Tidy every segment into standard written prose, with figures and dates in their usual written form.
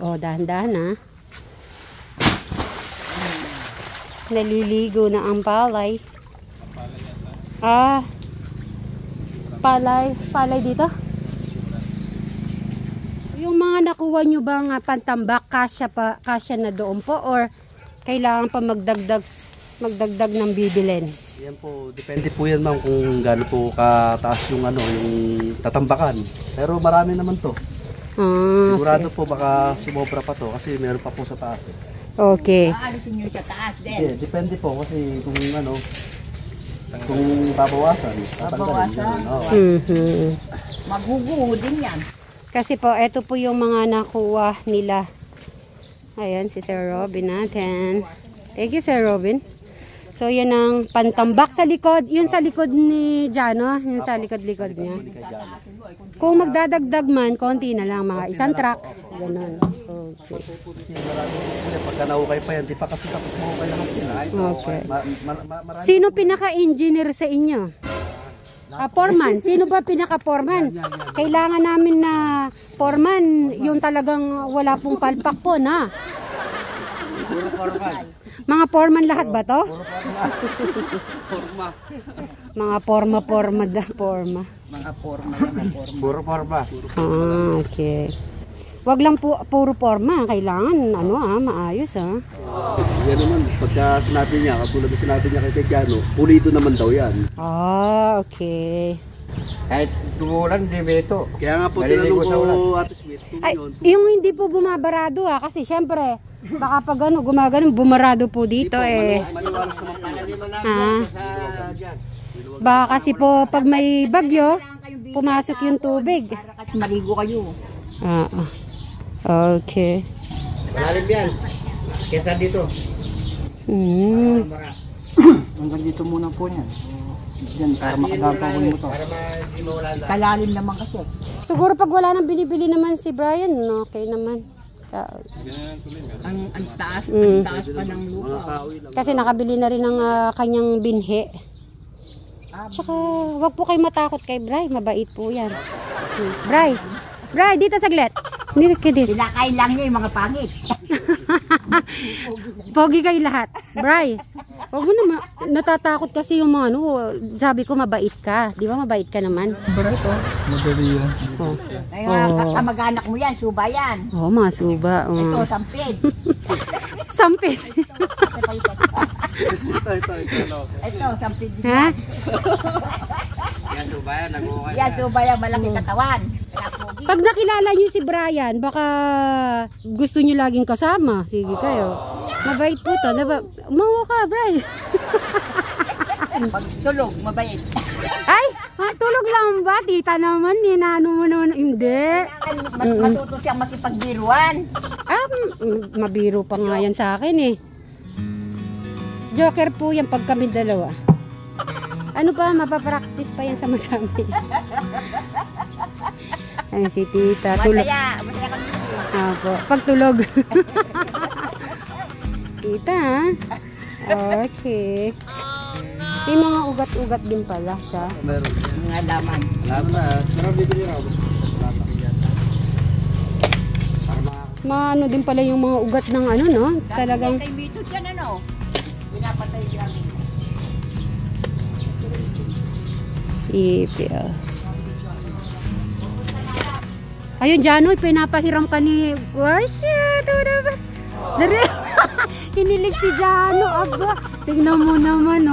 O, dahan-dahan ha. Naliligo na ang palay. Ah, palay dito. Yung mga nakuha nyo bang pantambak, kasya na doon po or kailangan pa magdagdag ng bibilin? Yan po, depende po yan ma'am kung gaano po kataas yung yung tatambakan. Pero marami naman to. Sigurado po baka sumobra pa to kasi meron pa po sa taas. Okay. Aalisin nyo sa taas din. Yeah, depende po kasi kung kung babawasan. Maguguho din yan. Kasi po, ito po yung mga nakuha nila. Ayan, si Sir Robin natin. Thank you, Sir Robin. So, yan ang pantambak sa likod. Yun sa likod ni Jano. Yun sa likod-likod niya. Kung magdadagdag man, konti na lang. Mga isang truck. Ganon. Okay. Pagka naukay pa yan, di pa kasi tapos maukay lahat yan. Okay. Sino pinaka-engineer sa inyo? Foreman. Sino ba pinaka-foreman? Kailangan namin na foreman, yung talagang wala pong palpak po na. Puro foreman. Mga foreman lahat ba to? Mga forma. Mga forma. Puro forma. Ah, okay. Wag lang po puro forma, kailangan maayos Yan naman, pagka sinabi niya, katulad na sinabi niya kay Jano, pulido naman daw yan. Ah, okay. Kahit tumulan, di beto. Kaya nga po tinanong ko, Ate Smith, Yung hindi po bumabarado kasi syempre, baka pag gumagano, bumarado po dito Baka kasi po, pag may bagyo, pumasok yung tubig. Maligo kayo. Okay. Malalim yan. Kesa dito. Hanggang dito muna po yan. Diyan, para makagampang mo to. Kalalim naman kasi. Siguro pag wala nang binibili naman si Brian, okay naman. Ang taas pa ng lupa. Kasi nakabili na rin ng kanyang binhe. Tsaka, wag po kayo matakot kay Bri. Mabait po yan. Bri, dito saglit. Hindi ka dito. Sinakain lang niya yung mga pangit. Pogi kayo lahat. Bri, wag mo naman. Natatakot kasi yung mga sabi ko mabait ka. Di ba mabait ka naman? Madali yan. Kamag-anak mo yan, suba yan. Mga suba. Ito, sampid. Sampid. Ito, sampid din Ha? Yan, suba yan. yan, suba yan, malaki katawan. Pag nakilala niyo si Brian, baka gusto niyo laging kasama. Sige kayo. Mabait po to. Umawa ka, Brian. Pag tulog, mabait. Ay, tulog lang ba? Tita naman, ninano mo naman. Hindi. Matuto siyang makipagbiruan. Mabiro pa nga yan sa akin Joker po yan pag kami dalawa. Ano pa, mapapractice pa yan sa madami. Ay, si tita. Masaya kami. Pagtulog. Tita, okay. May mga ugat-ugat din pala siya. Meron. Mga laman. Alam na, meron dito niyo raw. Maano din pala yung mga ugat ng talagang... Kay Mito dyan pinapatay dyan. Ipil. Ayun, Jano, pinapahiram ka ni... Oh, shit! Kinilig si Jano. Aba, tignan mo naman,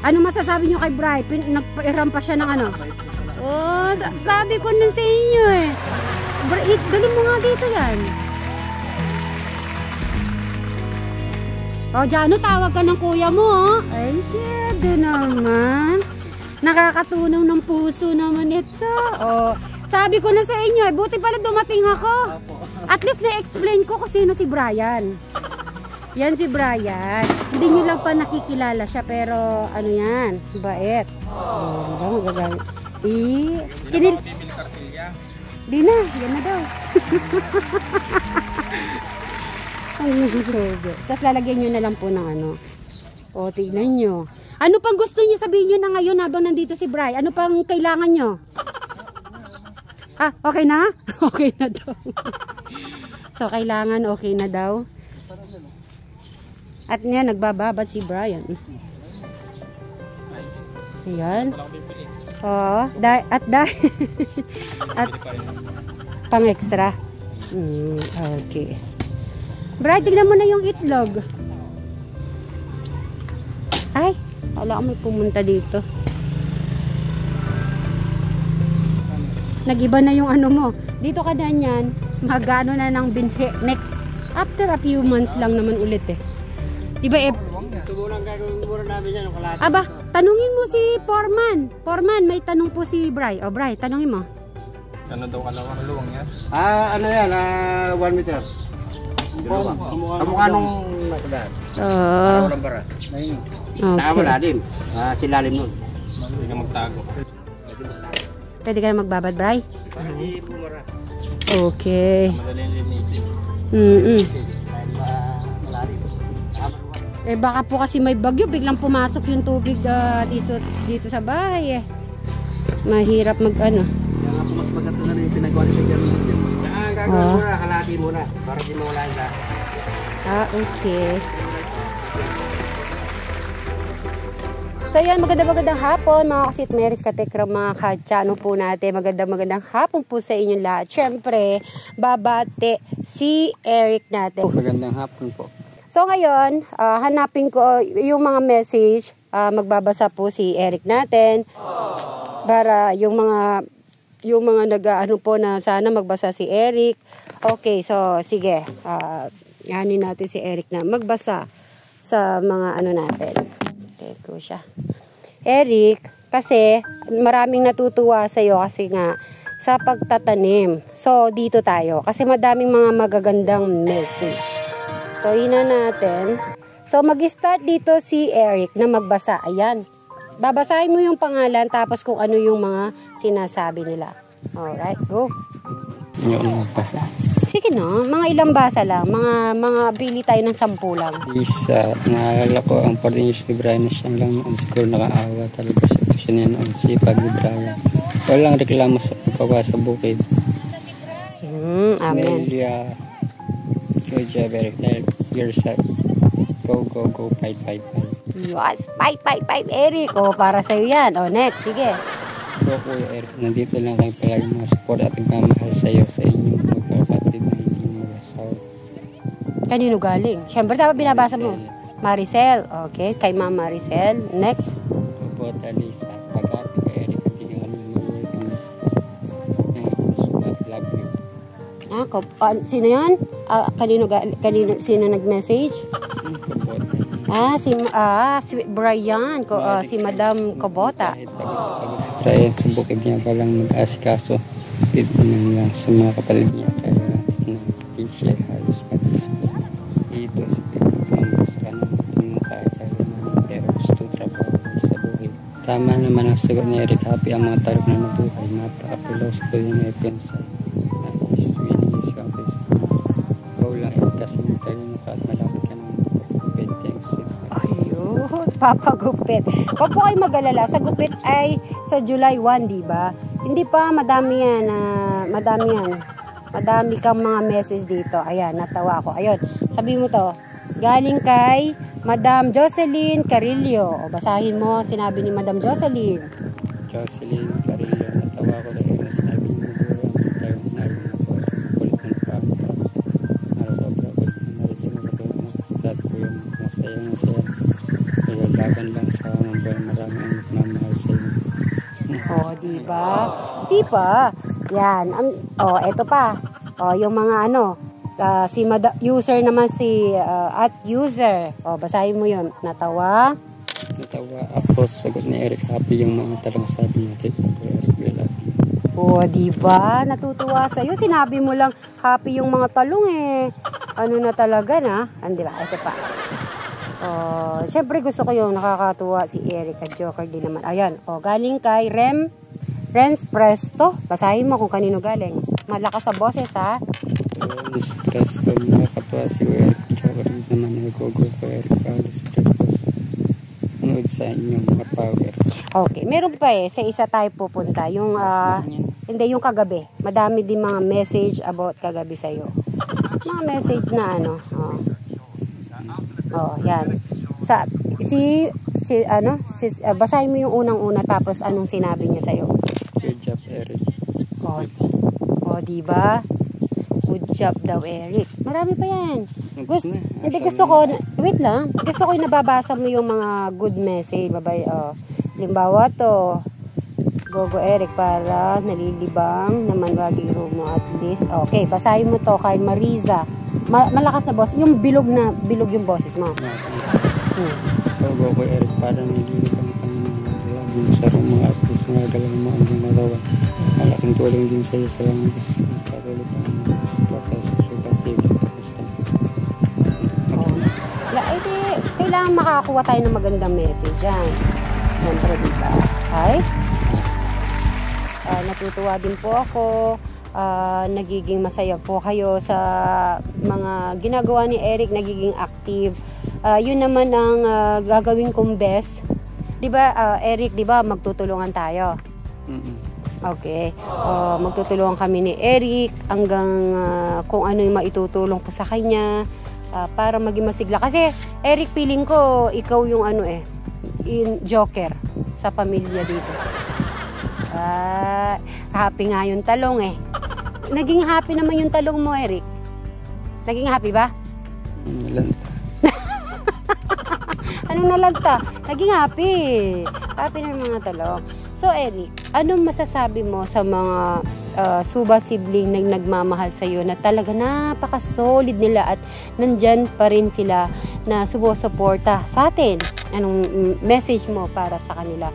ano masasabi nyo kay Bri? Nagpahiram pa siya ng sabi ko nun sa inyo Bri, dali mo nga dito yan. Jano, tawag ka ng kuya mo, Ay, shit, naman. Nakakatunaw ng puso naman ito. Sabi ko na sa inyo, buti pala dumating ako. At least na-explain ko kung sino si Brian. Yan si Brian. Hindi nyo lang pa nakikilala siya, pero yan, bait. Diba magagamit? Di na, yan na daw. Tapos lalagyan nyo na lang po ng tignan nyo. Ano pang gusto nyo sabihin nyo na ngayon habang nandito si Bri? Ano pang kailangan nyo? Ah, okay na? Okay na daw. So, kailangan okay na daw. At nga, nagbababad si Brian. Ayan. Oo. At pang extra. Okay. Brian, tignan mo na yung itlog. Ay, wala ko may pumunta dito. Nag-iba na yung ano mo. Dito ka na yan, magano na ng binhi. Next, after a few months lang naman ulit eh. Diba eh? Tumulang gagawin muna namin yan. Aba, tanungin mo si Foreman. Foreman, may tanong po si Bri. O Bri, tanungin mo. Ano daw kaluwang yan? Ano yan? 1 meter. Kamukha nung nakadaan. Walang bara. Okay. Malalim. Silalim nun. Hindi ka magtago. Pwede ka na magbabad, Bri? Para di bumara. Okay. Madaling linisin. Dahil malalim. Eh baka po kasi may bagyo, biglang pumasok yung tubig dito sa bahay eh. Mahirap mag-ano. Kaya nga po mas maganda na rin yung pinagawa ni Peter. Saka ang gagawin muna, kalati muna. Para di mawala yung lahat. Okay. So yan, magandang hapon mga kasitmeris, katekram, mga katsano po natin. Magandang hapon po sa inyong lahat. Siyempre, babate si Eric natin. Magandang hapon po. So ngayon, hanapin ko yung mga message. Magbabasa po si Eric natin. Para yung mga nag-ano po na sana magbasa si Eric. Okay, so sige. Yanin natin si Eric na magbasa sa mga ano natin. Teko siya. Eric, kasi maraming natutuwa sa iyo kasi nga sa pagtatanim. So dito tayo kasi madaming mga magagandang message. So, ina natin. So, mag-start dito si Eric na magbasa. Ayan. Babasahin mo yung pangalan tapos kung ano yung mga sinasabi nila. Alright, go. Yung magbasa. Sige no, mga ilang basa lang. Mga pili tayo ng 10 lang. Isa, naalala ko ang pag-inis ni Brian na siyang lang noon. Siguro nakaawa talaga siya niya noon. Sipag ni Brian. Walang reklamo sa pagkawa sa bukid. Amen. Nelia, Georgia, very help yourself. Go, fight. Yes, fight, Eric. O, para sa'yo yan. O, next, sige. Go, Kuya Eric. Nandito lang kayo palagi mga support at nagmamahal sa'yo sa inyong magkakapatid na hindi mo asawa. Kanino galing? Siyempre, dapat binabasa mo. Maricel. Okay, kay Ma'am Maricel. Next. Kubota, Lisa. Pag-happy ka, Eric. Hindi ka kami mag-uwi kami. Love you. Sino yan? Sino nag-message? Sweet Brian, si Madam Kubota. Pagod si Brian, sa bukid niya palang mag-asikaso. Dito lang sa mga kapatid niya. Kaya siya halos dito sa pero gusto trabaho sa bukid. Tama naman ang sagot ni Eric. Happy ang mga tarok na nabuhay. Napaka-philosophy yung epensa. Papagupit. Huwag po kayo mag-alala. Sa gupit ay sa July 1, di ba? Hindi pa, madami yan. Madami kang mga message dito. Ayan, natawa ko. Ayun, sabi mo to. Galing kay Madam Jocelyn Carillo. O, basahin mo, sinabi ni Madam Jocelyn. Jocelyn Carillo, natawa ko dahil na sinabi ni Magulang tayo na kulit ng pagka. Araw-araw, start ko yung masaya. Laban lang sa mga maraming nagmamahal sa inyo. Diba? Yan. Eto pa. Yung mga si user naman si @user. Basahin mo yun. Natawa. Ako, sagot ni Eric. Happy yung mga talang sabi niya. Kaya Eric, we love you. Diba? Natutuwa sa'yo. Sinabi mo lang happy yung mga talong eh. Ano na talaga na? Diba? Ito pa. Siyempre gusto ko yung nakakatuwa si Eric at Joker din naman. Ayan, galing kay Renz Presto. Basahin mo kung kanino galing. Malakas sa boses ha. Renz Presto, nakakatuwa si Eric at Joker din naman. Nag-go for Eric Paulus Presto. Nood sa inyong mga power. Okay, meron pa sa isa tayo pupunta. Yung Hindi, yung kagabi. Madami din mga message about kagabi sa'yo. Mga message na ano. Yan. Basahin mo yung unang-una tapos anong sinabi niya sa'yo. Good job, Eric. Diba? Good job daw, Eric. Marami pa yan. Hindi, wait lang. Gusto ko yung nababasa mo yung mga good message. Limbawa to, Gogo Eric, para nalilibang naman wagi room mo at least. Okay, basahin mo to kay Mariza. Malakas na boss. Yung bilog yung boses mo. Gogo Eric, para nalilibang kami ng sa mga artist na galang mo ang ginagawa. Malaking tulong din sa iyo sa lang patuloy pa ng kailangan makakakuha tayo ng magandang message yan. Siyempre, diba? Natutuwa din po ako. Nagiging masaya po kayo sa mga ginagawa ni Eric, nagiging active. Yun naman ang gagawin kong best. Diba, Eric, diba, magtutulungan tayo? Okay. Magtutulungan kami ni Eric hanggang kung ano yung maitutulong ko sa kanya para maging masigla. Kasi, Eric, feeling ko, ikaw yung yung joker sa pamilya dito. Happy nga yung talong eh. Naging happy naman yung talong mo, Eric. Naging happy ba? Nalanta. Anong nalanta? Naging happy. Happy na yung mga talong. So, Eric, anong masasabi mo sa mga Suba sibling na nagmamahal sa iyo na talaga napaka-solid nila at nandyan pa rin sila na sumusuporta sa atin? Anong message mo para sa kanila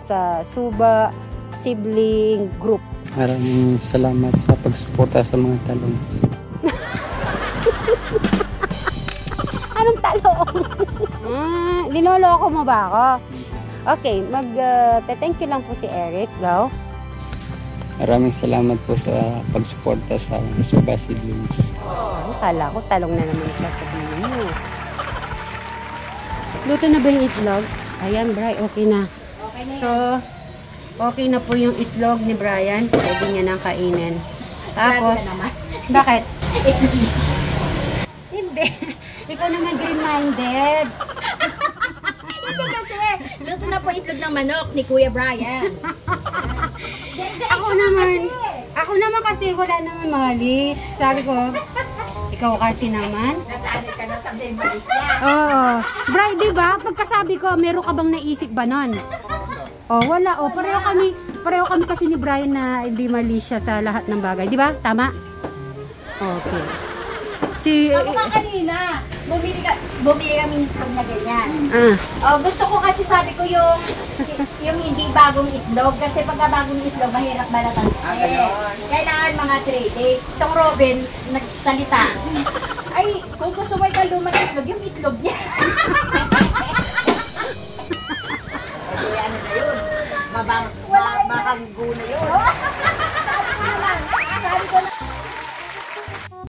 sa Suba sibling group? Maraming salamat sa pagsuporta sa mga talong. Anong talong? Linoloko mo ba ako? Okay, thank you lang po si Eric. Go. Maraming salamat po sa pagsuporta sa Suba siblings. Kala ko talong na naman sasabihin mo. Luto na ba yung itlog? Ayan, Bri, okay na. So, okay na po yung itlog ni Brian. Pwede niya nang kainin. Tapos, bakit? Hindi. Ikaw naman green-minded. Hindi kasi, luto na po itlog ng manok ni Kuya Brian. Ako naman kasi wala naman malish. Sabi ko, ikaw kasi naman. Nasanay ka na sabihin maliit yan. Oo. Bri, diba? Pagkasabi ko, meron ka bang naisip ba nun? Wala. Pareho kami kasi ni Brian na hindi mali siya sa lahat ng bagay. Diba? Tama? Okay. Ako nga kanina, bumili kami itlog na ganyan. Gusto ko kasi sabi ko yung hindi bagong itlog. Kasi pagka bagong itlog, mahirap balatan. Kailangan mga 3 days. Itong Robin, nagsalita. Ay, kung gusto mo ikaw lumang itlog, yung itlog niya. Kasi ano na yun? Mabanggo na yun. Sabi ko na